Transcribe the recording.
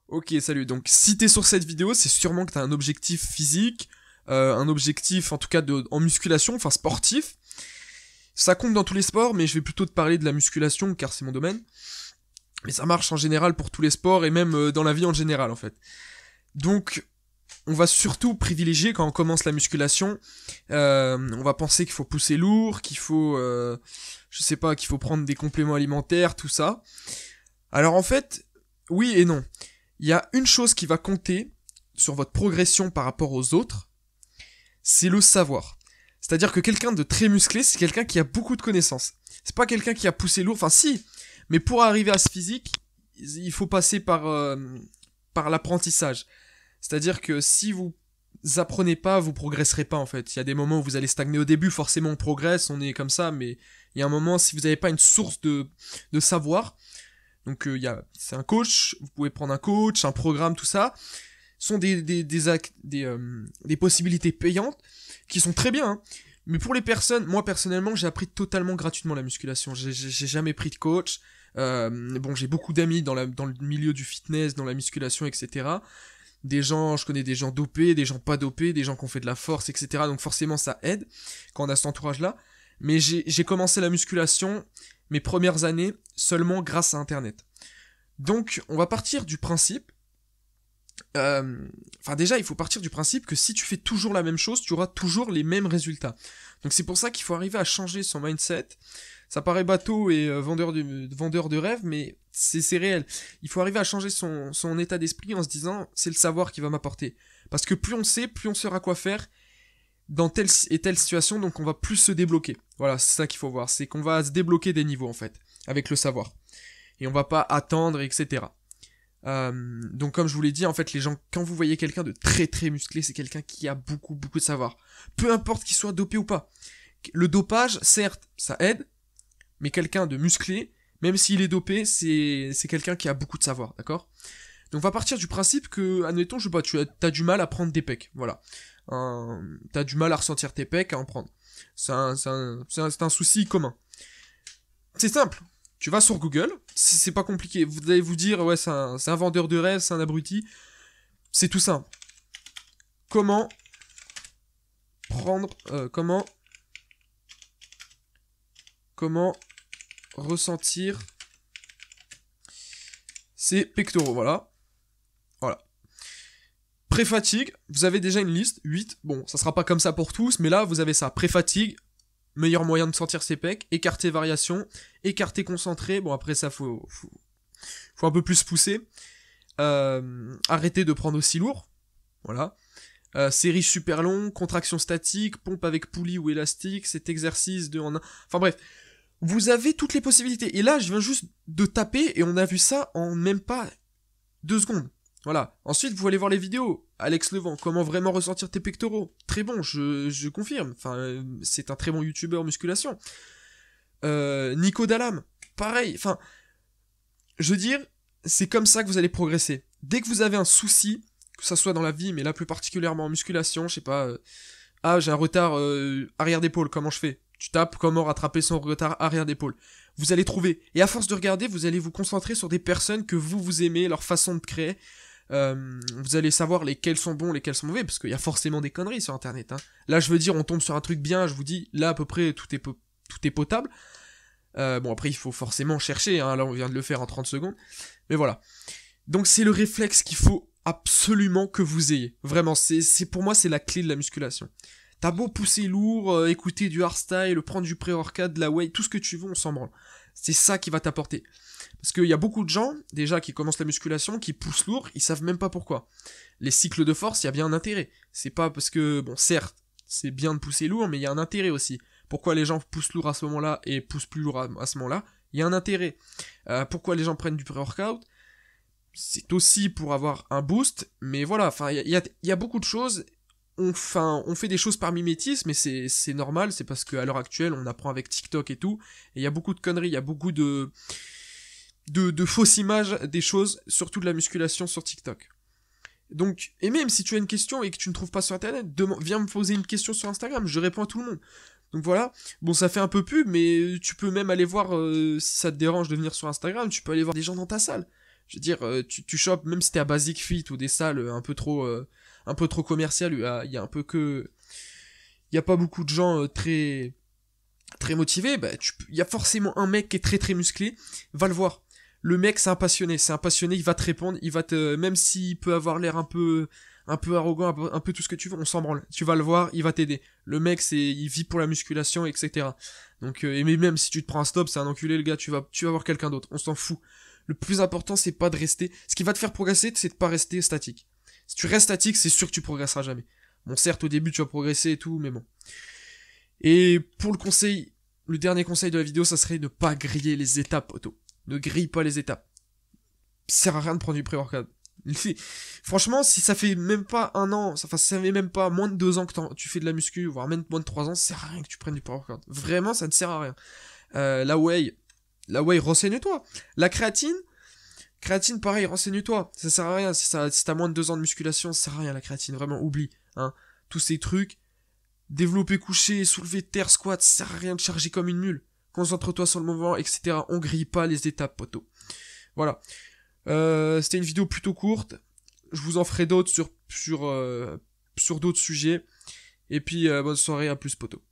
Ok, salut. Donc, si t'es sur cette vidéo, c'est sûrement que t'as un objectif physique, un objectif en tout cas en musculation, enfin sportif. Ça compte dans tous les sports, mais je vais plutôt te parler de la musculation car c'est mon domaine. Mais ça marche en général pour tous les sports et même dans la vie en général en fait. Donc, on va surtout privilégier quand on commence la musculation. On va penser qu'il faut pousser lourd, qu'il faut, je sais pas, qu'il faut prendre des compléments alimentaires, tout ça. Alors en fait, oui et non. Il y a une chose qui va compter sur votre progression par rapport aux autres, c'est le savoir. C'est-à-dire que quelqu'un de très musclé, c'est quelqu'un qui a beaucoup de connaissances. C'est pas quelqu'un qui a poussé lourd, enfin si, mais pour arriver à ce physique, il faut passer par l'apprentissage. C'est-à-dire que si vous apprenez pas, vous progresserez pas en fait. Il y a des moments où vous allez stagner au début, forcément on progresse, on est comme ça, mais il y a un moment, si vous n'avez pas une source de savoir, donc c'est un coach, vous pouvez prendre un coach, un programme, tout ça, sont des possibilités payantes qui sont très bien. Hein. Mais pour les personnes, moi personnellement, j'ai appris totalement gratuitement la musculation. J'ai jamais pris de coach. Bon, j'ai beaucoup d'amis dans le milieu du fitness, dans la musculation, etc. Je connais des gens dopés, des gens pas dopés, des gens qui ont fait de la force, etc. Donc forcément, ça aide quand on a cet entourage-là. Mais j'ai commencé la musculation mes premières années seulement grâce à Internet. Donc, on va partir du principe... déjà, il faut partir du principe que si tu fais toujours la même chose, tu auras toujours les mêmes résultats. Donc c'est pour ça qu'il faut arriver à changer son mindset. Ça paraît bateau et vendeur de rêve, mais c'est réel. Il faut arriver à changer son état d'esprit en se disant, c'est le savoir qui va m'apporter. Parce que plus on sait, plus on saura quoi faire dans telle et telle situation, donc on va plus se débloquer. Voilà, c'est ça qu'il faut voir, c'est qu'on va se débloquer des niveaux en fait, avec le savoir. Et on va pas attendre, etc. Donc comme je vous l'ai dit, en fait les gens, quand vous voyez quelqu'un de très très musclé, c'est quelqu'un qui a beaucoup de savoir. Peu importe qu'il soit dopé ou pas. Le dopage, certes, ça aide, mais quelqu'un de musclé, même s'il est dopé, c'est quelqu'un qui a beaucoup de savoir, d'accord? Donc on va partir du principe que, admettons, je sais pas, tu as du mal à prendre des pecs, voilà. T'as du mal à ressentir tes pecs, à en prendre. C'est un souci commun. C'est simple. Tu vas sur Google, c'est pas compliqué. Vous allez vous dire, ouais, c'est un vendeur de rêve, c'est un abruti. C'est tout simple. Comment ressentir ses pectoraux, voilà. Voilà. Pré-fatigue, vous avez déjà une liste, 8. Bon, ça sera pas comme ça pour tous, mais là, vous avez ça. Pré-fatigue, meilleur moyen de sentir ses pecs, écarter variation, écarter concentré, bon après ça faut un peu plus pousser, arrêter de prendre aussi lourd, voilà, série super longue, contraction statique, pompe avec poulie ou élastique, cet exercice de en un, enfin bref, vous avez toutes les possibilités, et là je viens juste de taper, et on a vu ça en même pas 2 secondes. Voilà. Ensuite, vous allez voir les vidéos. Alex Levent, comment vraiment ressentir tes pectoraux. Très bon, je confirme. Enfin, c'est un très bon youtubeur musculation. Nico Dalam, pareil. Enfin, je veux dire, c'est comme ça que vous allez progresser. Dès que vous avez un souci, que ça soit dans la vie, mais là plus particulièrement en musculation, je sais pas, j'ai un retard arrière d'épaule, comment je fais? Tu tapes comment rattraper son retard arrière d'épaule. Vous allez trouver. Et à force de regarder, vous allez vous concentrer sur des personnes que vous aimez, leur façon de créer. Vous allez savoir lesquels sont bons, lesquels sont mauvais, parce qu'il y a forcément des conneries sur internet. Hein. Là, je veux dire, on tombe sur un truc bien, je vous dis, là, à peu près, tout est potable. Bon, après, il faut forcément chercher, hein. Là, on vient de le faire en 30 secondes. Mais voilà. Donc, c'est le réflexe qu'il faut absolument que vous ayez. Vraiment, pour moi, c'est la clé de la musculation. T'as beau pousser lourd, écouter du hardstyle, prendre du pré-workout, de la whey, tout ce que tu veux, on s'en branle. C'est ça qui va t'apporter. Parce qu'il y a beaucoup de gens, déjà, qui commencent la musculation, qui poussent lourd, ils savent même pas pourquoi. Les cycles de force, il y a bien un intérêt. C'est pas parce que, bon, certes, c'est bien de pousser lourd, mais il y a un intérêt aussi. Pourquoi les gens poussent lourd à ce moment-là et poussent plus lourd à ce moment-là? Il y a un intérêt. Pourquoi les gens prennent du pré-workout? C'est aussi pour avoir un boost, mais voilà, enfin, il y a beaucoup de choses. On fait des choses par mimétisme, mais c'est normal, c'est parce qu'à l'heure actuelle, on apprend avec TikTok et tout, et il y a beaucoup de conneries, il y a beaucoup de fausses images des choses, surtout de la musculation sur TikTok. Donc, et même si tu as une question et que tu ne trouves pas sur internet, viens me poser une question sur Instagram, je réponds à tout le monde. Donc voilà, bon ça fait un peu pub, mais tu peux même aller voir, si ça te dérange de venir sur Instagram, tu peux aller voir des gens dans ta salle. Je veux dire, tu chopes, même si t'es à Basic Fit ou des salles un peu trop commerciales, il y a un peu que... Il y a pas beaucoup de gens très motivé, bah, il y a forcément un mec qui est très musclé, va le voir. Le mec, c'est un passionné, il va te répondre, il va te, même s'il peut avoir l'air un peu arrogant, un peu tout ce que tu veux, on s'en branle. Tu vas le voir, il va t'aider. Le mec, il vit pour la musculation, etc. Donc, et même si tu te prends un stop, c'est un enculé, le gars, tu vas voir quelqu'un d'autre, on s'en fout. Le plus important, c'est pas de rester, ce qui va te faire progresser, c'est de pas rester statique. Si tu restes statique, c'est sûr que tu progresseras jamais. Bon, certes, au début, tu vas progresser et tout, mais bon. Et pour le dernier conseil de la vidéo, ça serait ne pas griller les étapes, auto. Ne grille pas les étapes. Ça sert à rien de prendre du pré-workout. Franchement, si ça fait même pas un an, ça fait même pas moins de 2 ans que tu fais de la muscu, voire même moins de 3 ans, ça sert à rien que tu prennes du pré-workout. Vraiment, ça ne sert à rien. La whey, renseigne-toi. La créatine, pareil, renseigne-toi. Ça sert à rien. Si t'as moins de 2 ans de musculation, ça sert à rien la créatine. Vraiment, oublie. Hein. Tous ces trucs. Développer couché, soulever de terre, squat, ça sert à rien de charger comme une mule. Concentre-toi sur le mouvement, etc. On grille pas les étapes, poteau. Voilà. C'était une vidéo plutôt courte. Je vous en ferai d'autres sur d'autres sujets. Et puis, bonne soirée, à plus, poteau.